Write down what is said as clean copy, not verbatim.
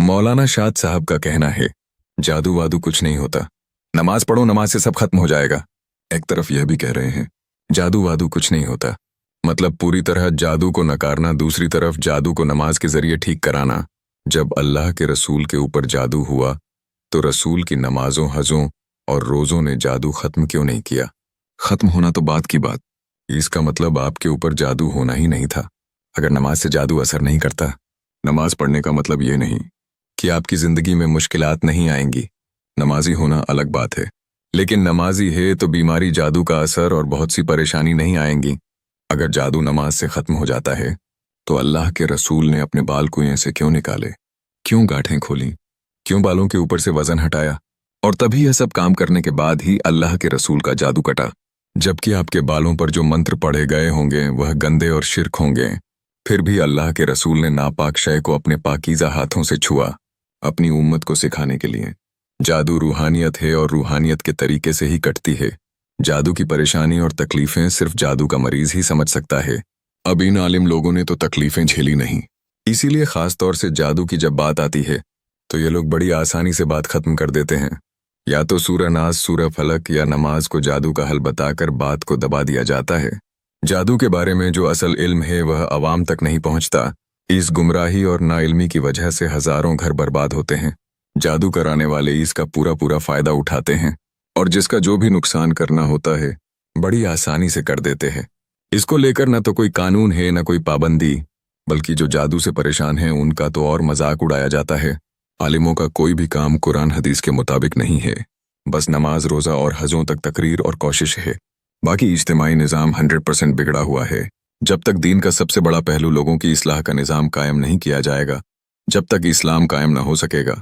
मौलाना शाद साहब का कहना है, जादू वादू कुछ नहीं होता, नमाज पढ़ो, नमाज से सब खत्म हो जाएगा। एक तरफ यह भी कह रहे हैं, जादू वादू कुछ नहीं होता, मतलब पूरी तरह जादू को नकारना, दूसरी तरफ जादू को नमाज के जरिए ठीक कराना। जब अल्लाह के रसूल के ऊपर जादू हुआ तो रसूल की नमाजों, हजों और रोज़ों ने जादू खत्म क्यों नहीं किया? खत्म होना तो बात की बात, इसका मतलब आपके ऊपर जादू होना ही नहीं था। अगर नमाज से जादू असर नहीं करता, नमाज पढ़ने का मतलब ये नहीं कि आपकी ज़िंदगी में मुश्किलात नहीं आएंगी। नमाजी होना अलग बात है, लेकिन नमाजी है तो बीमारी, जादू का असर और बहुत सी परेशानी नहीं आएंगी। अगर जादू नमाज से ख़त्म हो जाता है तो अल्लाह के रसूल ने अपने बाल कुएं से क्यों निकाले, क्यों गांठें खोली, क्यों बालों के ऊपर से वज़न हटाया? और तभी यह सब काम करने के बाद ही अल्लाह के रसूल का जादू कटा। जबकि आपके बालों पर जो मंत्र पढ़े गए होंगे वह गंदे और शिर्क होंगे, फिर भी अल्लाह के रसूल ने नापाक शय को अपने पाकीज़ा हाथों से छुआ, अपनी उम्मत को सिखाने के लिए। जादू रूहानियत है और रूहानियत के तरीके से ही कटती है। जादू की परेशानी और तकलीफ़ें सिर्फ जादू का मरीज ही समझ सकता है। अब इन आलिम लोगों ने तो तकलीफ़ें झेली नहीं, इसीलिए ख़ास तौर से जादू की जब बात आती है तो ये लोग बड़ी आसानी से बात ख़त्म कर देते हैं। या तो सूरह नाज, सूरह फलक या नमाज को जादू का हल बताकर बात को दबा दिया जाता है। जादू के बारे में जो असल इल्म है वह अवाम तक नहीं पहुंचता। इस गुमराही और नाइल्मी की वजह से हज़ारों घर बर्बाद होते हैं। जादू कराने वाले इसका पूरा पूरा फ़ायदा उठाते हैं और जिसका जो भी नुकसान करना होता है बड़ी आसानी से कर देते हैं। इसको लेकर न तो कोई कानून है न कोई पाबंदी, बल्कि जो जादू से परेशान हैं उनका तो और मजाक उड़ाया जाता है। आलिमों का कोई भी काम कुरान हदीस के मुताबिक नहीं है, बस नमाज, रोज़ा और हजों तक तकरीर और कोशिश है। बाकी इज्तिमाई निज़ाम 100% बिगड़ा हुआ है। जब तक दीन का सबसे बड़ा पहलू लोगों की इस्लाह का निज़ाम कायम नहीं किया जाएगा, जब तक इस्लाम कायम न हो सकेगा।